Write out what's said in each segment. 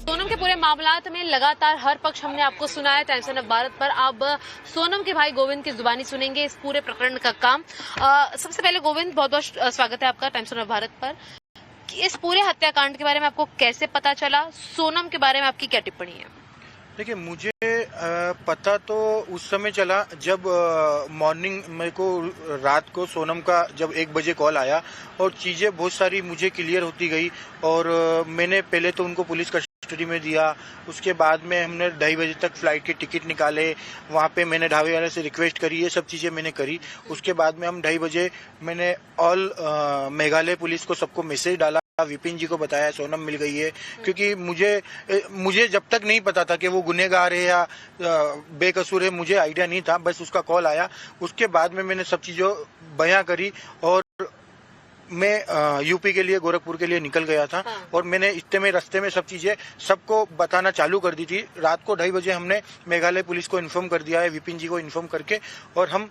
सोनम के पूरे मामलात में लगातार हर पक्ष हमने आपको सुनाया टाइम्स ऑफ भारत पर। अब सोनम के भाई गोविंद की जुबानी सुनेंगे इस पूरे प्रकरण का काम। सबसे पहले गोविंद, बहुत बहुत स्वागत है आपका टाइम्स ऑफ भारत पर। इस पूरे हत्याकांड के बारे में आपको कैसे पता चला? सोनम के बारे में आपकी क्या टिप्पणी है? देखिए, मुझे पता तो उस समय चला जब मॉर्निंग मेरे को रात को सोनम का जब 1 बजे कॉल आया और चीज़ें बहुत सारी मुझे क्लियर होती गई। और मैंने पहले तो उनको पुलिस कस्टडी में दिया, उसके बाद में हमने 2:30 बजे तक फ्लाइट के टिकट निकाले, वहाँ पे मैंने ढाबे वाले से रिक्वेस्ट करी, ये सब चीज़ें मैंने करी। उसके बाद में हम 2:30 बजे मैंने ऑल मेघालय पुलिस को सबको मैसेज डाला, विपिन जी को बताया सोनम मिल गई है, क्योंकि मुझे जब तक नहीं पता था कि वो गुनहगार है या बेकसूर है, मुझे आइडिया नहीं था। बस उसका कॉल आया, उसके बाद में मैंने सब चीज़ों बयां करी और मैं यूपी के लिए, गोरखपुर के लिए निकल गया था। और मैंने इतने में रास्ते में सब चीज़ें सबको बताना चालू कर दी थी। रात को 2:30 बजे हमने मेघालय पुलिस को इन्फॉर्म कर दिया है, विपिन जी को इन्फॉर्म करके, और हम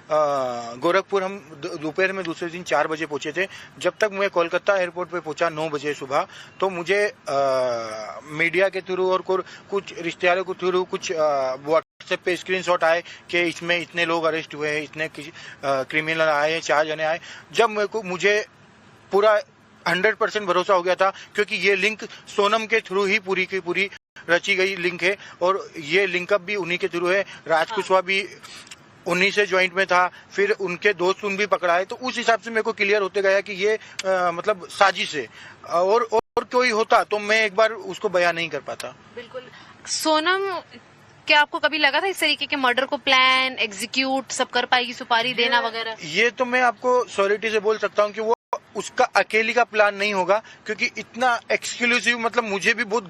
गोरखपुर हम दोपहर में दूसरे दिन 4 बजे पहुंचे थे। जब तक मैं कोलकाता एयरपोर्ट पे पहुंचा 9 बजे सुबह, तो मुझे मीडिया के थ्रू और कुछ रिश्तेदारों के थ्रू कुछ व्हाट्सएप पे स्क्रीनशॉट आए कि इसमें इतने लोग अरेस्ट हुए हैं, इतने क्रिमिनल आए, 4 जने आए। जब मुझे पूरा 100% भरोसा हो गया था, क्योंकि ये लिंक सोनम के थ्रू ही पूरी की पूरी रची गई लिंक है और ये लिंकअप भी उन्हीं के थ्रू है। राज कुशवाहा भी उन्हीं से ज्वाइंट में था, फिर उनके दोस्त उन भी पकड़ा है। तो उस हिसाब से मेरे को क्लियर होते गया कि ये मतलब साजिश है, और कोई होता तो मैं एक बार उसको बयान नहीं कर पाता। बिल्कुल। सोनम, क्या आपको कभी लगा था इस तरीके के मर्डर को प्लान एग्जीक्यूट सब कर पाएगी, सुपारी देना वगैरह? ये तो मैं आपको श्योरिटी से बोल सकता हूँ कि वो उसका अकेली का प्लान नहीं होगा, क्योंकि इतना एक्सक्लूसिव, मतलब मुझे भी बहुत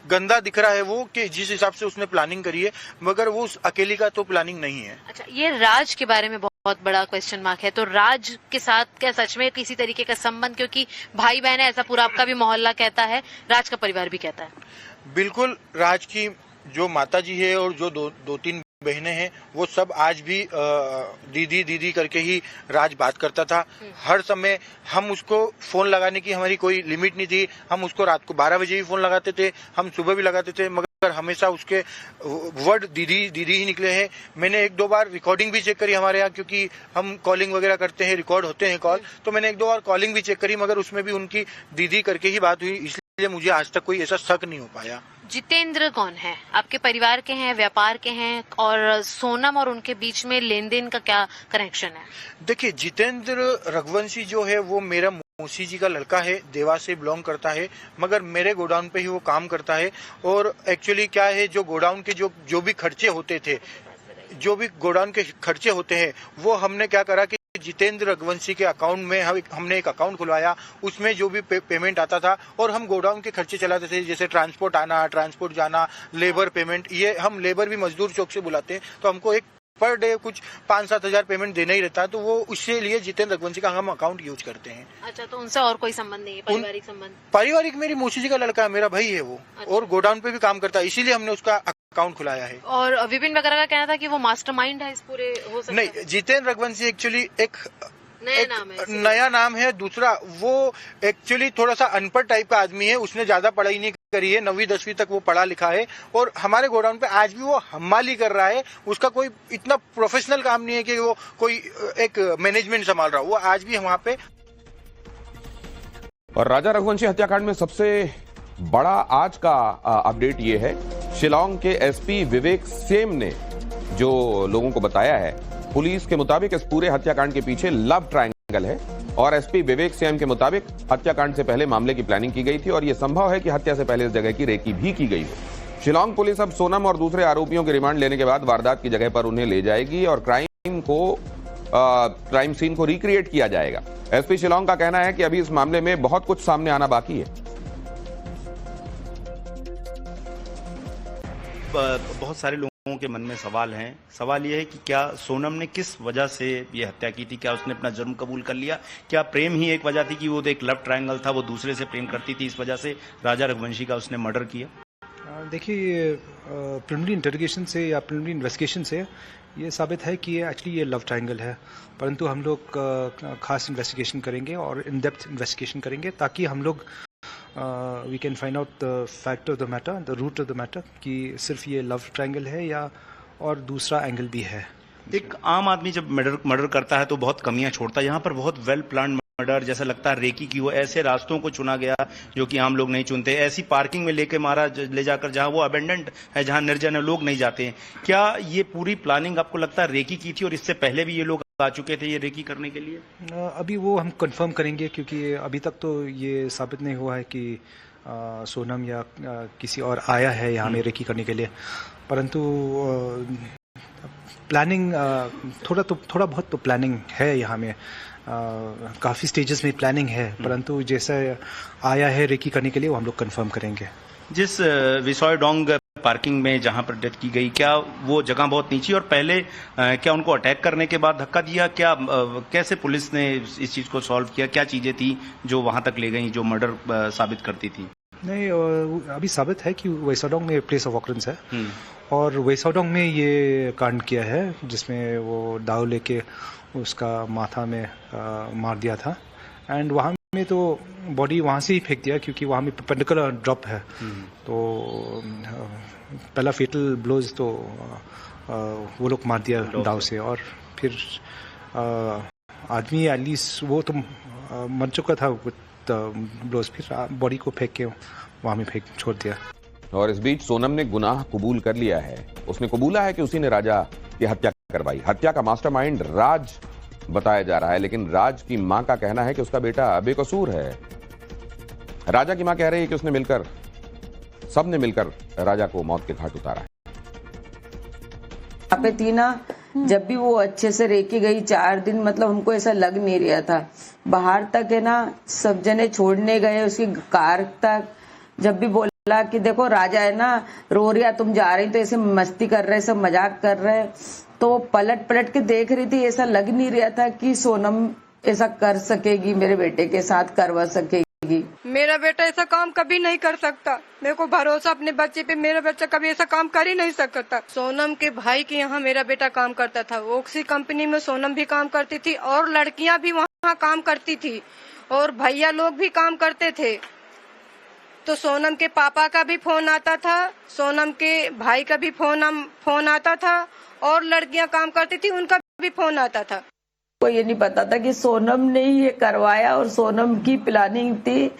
गंदा दिख रहा है वो, कि जिस हिसाब से उसने प्लानिंग करी है, मगर वो उस अकेली का तो प्लानिंग नहीं है। अच्छा, ये राज के बारे में बहुत बड़ा क्वेश्चन मार्क है, तो राज के साथ क्या सच में किसी तरीके का संबंध? क्योंकि भाई बहन है, ऐसा पूरा आपका भी मोहल्ला कहता है, राज का परिवार भी कहता है। बिल्कुल, राज की जो माता जी है और जो दो तीन बहनें हैं, वो सब आज भी दीदी दीदी करके ही राज बात करता था। हर समय हम उसको फोन लगाने की हमारी कोई लिमिट नहीं थी। हम उसको रात को 12 बजे भी फोन लगाते थे, हम सुबह भी लगाते थे, मगर हमेशा उसके वर्ड दीदी दीदी ही निकले हैं। मैंने 1-2 बार रिकॉर्डिंग भी चेक करी हमारे यहाँ, क्योंकि हम कॉलिंग वगैरह करते हैं, रिकॉर्ड होते हैं कॉल, तो मैंने 1-2 बार कॉलिंग भी चेक करी, मगर उसमें भी उनकी दीदी करके ही बात हुई। इसलिए मुझे आज तक कोई ऐसा शक नहीं हो पाया। जितेंद्र कौन है? आपके परिवार के हैं, व्यापार के हैं, और सोनम और उनके बीच में लेन देन का क्या कनेक्शन है? देखिए, जितेंद्र रघुवंशी जो है वो मेरा मौसी जी का लड़का है, देवास से बिलोंग करता है, मगर मेरे गोडाउन पे ही वो काम करता है। और एक्चुअली क्या है, जो गोडाउन के जो भी खर्चे होते थे, जो भी गोडाउन के खर्चे होते हैं, वो हमने क्या करा कि जितेंद्र रघुवंशी के अकाउंट में हमने एक अकाउंट खुलवाया, उसमें जो भी पेमेंट आता था, और हम गोडाउन के खर्चे चलाते थे, जैसे ट्रांसपोर्ट आना, ट्रांसपोर्ट जाना, लेबर पेमेंट। ये हम लेबर भी मजदूर चौक से बुलाते हैं, तो हमको एक पर डे कुछ 5-7 हजार पेमेंट देना ही रहता है, तो वो उसके लिए जितेंद्र रघुवंशी का हम अकाउंट यूज करते हैं। अच्छा, तो उनसे और कोई संबंध नहीं है? पारिवारिक संबंध? पारिवारिक मेरी मौसी जी का लड़का है, मेरा भाई है वो। अच्छा। और गोडाउन पे भी काम करता है, इसीलिए हमने उसका अकाउंट खुलाया है। और विपिन वगैरह का कहना था कि वो मास्टरमाइंड है इस पूरे, हो सकता है? नहीं, जितेंद्र रघुवंशी एक्चुअली एक नया नाम है। दूसरा, वो एक्चुअली थोड़ा सा अनपढ़ टाइप का आदमी है, उसने ज्यादा पढ़ाई नहीं करी है, 9वीं-10वीं तक वो पढ़ा लिखा है, और हमारे गोडाउन पे आज भी वो हमाली कर रहा है। उसका कोई इतना प्रोफेशनल काम नहीं है कि वो कोई एक मैनेजमेंट संभाल रहा हो, वो आज भी वहाँ पे। और राजा रघुवंशी हत्याकांड में सबसे बड़ा आज का अपडेट ये है, शिलांग के एसपी विवेक सेम ने जो लोगों को बताया है, पुलिस के मुताबिक इस पूरे हत्याकांड के पीछे लव ट्रायंगल है, और एसपी विवेक सेम के मुताबिक हत्याकांड से पहले मामले की प्लानिंग की गई थी, और यह संभव है कि हत्या से पहले इस जगह की रेकी भी की गई हो। शिलांग पुलिस अब सोनम और दूसरे आरोपियों के रिमांड लेने के बाद वारदात की जगह पर उन्हें ले जाएगी और क्राइम सीन को रिक्रिएट किया जाएगा। एसपी शिलांग का कहना है कि अभी इस मामले में बहुत कुछ सामने आना बाकी है। बहुत सारे लोगों के मन में सवाल हैं। सवाल यह है कि क्या सोनम ने किस वजह से ये हत्या की थी? क्या उसने अपना जुर्म कबूल कर लिया? क्या प्रेम ही एक वजह थी कि वो एक लव ट्रायंगल था, वो दूसरे से प्रेम करती थी, इस वजह से राजा रघुवंशी का उसने मर्डर किया? देखिए, प्रिलिमिनरी इंटरोगेशन से या प्रिलिमिनरी इन्वेस्टिगेशन से ये साबित है कि एक्चुअली ये लव ट्रायंगल है, परंतु हम लोग खास इन्वेस्टिगेशन करेंगे और इन डेप्थ इन्वेस्टिगेशन करेंगे, ताकि हम लोग we can find out the fact of the matter, the root of the matter, कि सिर्फ ये लव ट्रायंगल है या और दूसरा एंगल भी है। एक आम आदमी जब मर्डर करता है तो बहुत कमियां छोड़ता है, यहाँ पर बहुत वेल प्लान मर्डर जैसा लगता है रेकी की हो, ऐसे रास्तों को चुना गया जो कि आम लोग नहीं चुनते, ऐसी पार्किंग में लेके मारा ले जाकर जहां वो अबेंडेंट है, जहां निर्जन है, लोग नहीं जाते हैं। क्या ये पूरी प्लानिंग आपको लगता है रेकी की थी और इससे पहले भी ये लोग आ चुके थे ये रेकी करने के लिए? अभी वो हम कंफर्म करेंगे, क्योंकि अभी तक तो ये साबित नहीं हुआ है कि सोनम या किसी और आया है यहाँ में रेकी करने के लिए, परंतु प्लानिंग थोड़ा बहुत तो प्लानिंग है यहाँ में, काफ़ी स्टेजेस में प्लानिंग है, परंतु जैसा आया है रेकी करने के लिए वो हम लोग कंफर्म करेंगे। जिस विसॉय डोंग पार्किंग में जहां पर डेथ की गई, क्या वो जगह बहुत नीची और पहले क्या उनको अटैक करने के बाद धक्का दिया, क्या कैसे पुलिस ने इस चीज को सॉल्व किया, क्या चीजें थी जो वहां तक ले गई जो मर्डर साबित करती थी? नहीं, अभी साबित है कि वेसाडोंग में प्लेस ऑफ ऑकरेंस है और वेसाडोंग में ये कांड किया है जिसमें वो दाव लेके उसका माथा में मार दिया था, एंड वहाँ में तो बॉडी वहाँ से ही फेंक दिया क्योंकि वहाँ में परपेंडिकुलर ड्रॉप है, तो पहला फेटल ब्लोज तो वो लोग मार दिया दाव से, और फिर आदमी एटलीस्ट वो तो मर चुका था ब्लोज, फिर बॉडी को फेंक के वहाँ में फेंक छोड़ दिया। और इस बीच सोनम ने गुनाह कबूल कर लिया है। उसने कबूला है कि उसी ने राजा की हत्या करवाई। हत्या का मास्टरमाइंड राज बताया जा रहा है, लेकिन राज की मां का कहना है कि उसका बेटा बेकसूर है। राजा की मां कह रही है कि उसने मिलकर, सबने मिलकर राजा को मौत के घाट उतारा है। यहाँ पे थी ना, जब भी वो अच्छे से रेकी गई 4 दिन, मतलब हमको ऐसा लग नहीं रहा था। बाहर तक है ना, सब जने छोड़ने गए उसकी कार तक, जब भी बोला कि देखो राजा है ना रो रहा, तुम जा रही, तो ऐसे मस्ती कर रहे, सब मजाक कर रहे, तो पलट पलट के देख रही थी। ऐसा लग नहीं रहा था कि सोनम ऐसा कर सकेगी, मेरे बेटे के साथ करवा सकेगी। मेरा बेटा ऐसा काम कभी नहीं कर सकता, मेरे को भरोसा अपने बच्चे पे, मेरा बच्चा कभी ऐसा काम कर ही नहीं सकता। सोनम के भाई के यहाँ मेरा बेटा काम करता था, वो उसी कंपनी में सोनम भी काम करती थी और लड़कियां भी वहाँ काम करती थी और भैया लोग भी काम करते थे। तो सोनम के पापा का भी फोन आता था, सोनम के भाई का भी फोन आता था और लड़कियां काम करती थी उनका भी फोन आता था। को ये नहीं पता था कि सोनम ने ही ये करवाया और सोनम की प्लानिंग थी।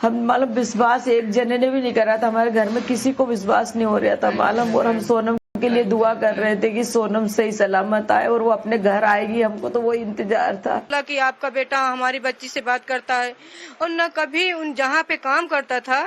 हम मालूम विश्वास एक जने ने भी नहीं करा था, हमारे घर में किसी को विश्वास नहीं हो रहा था मालूम, और हम सोनम के लिए दुआ कर रहे थे कि सोनम सही सलामत आए और वो अपने घर आएगी, हमको तो वो इंतजार था कि आपका बेटा हमारी बच्ची से बात करता है। और न कभी उन जहाँ पे काम करता था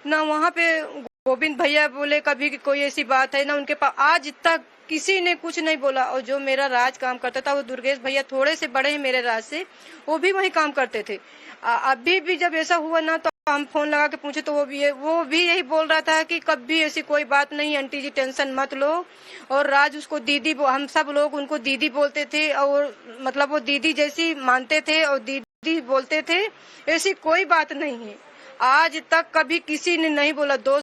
न वहाँ पे गोविंद भैया बोले कभी कि कोई ऐसी बात है, न उनके पास आज तक किसी ने कुछ नहीं बोला। और जो मेरा राज काम करता था वो दुर्गेश भैया थोड़े से बड़े हैं मेरे राज से, वो भी वही काम करते थे। अभी भी जब ऐसा हुआ ना तो हम फोन लगा के पूछे तो वो भी यही बोल रहा था कि कभी ऐसी कोई बात नहीं, आंटी जी टेंशन मत लो। और राज उसको दीदी, हम सब लोग उनको दीदी बोलते थे और मतलब वो दीदी जैसी मानते थे और दीदी बोलते थे, ऐसी कोई बात नहीं है। आज तक कभी किसी ने नहीं बोला।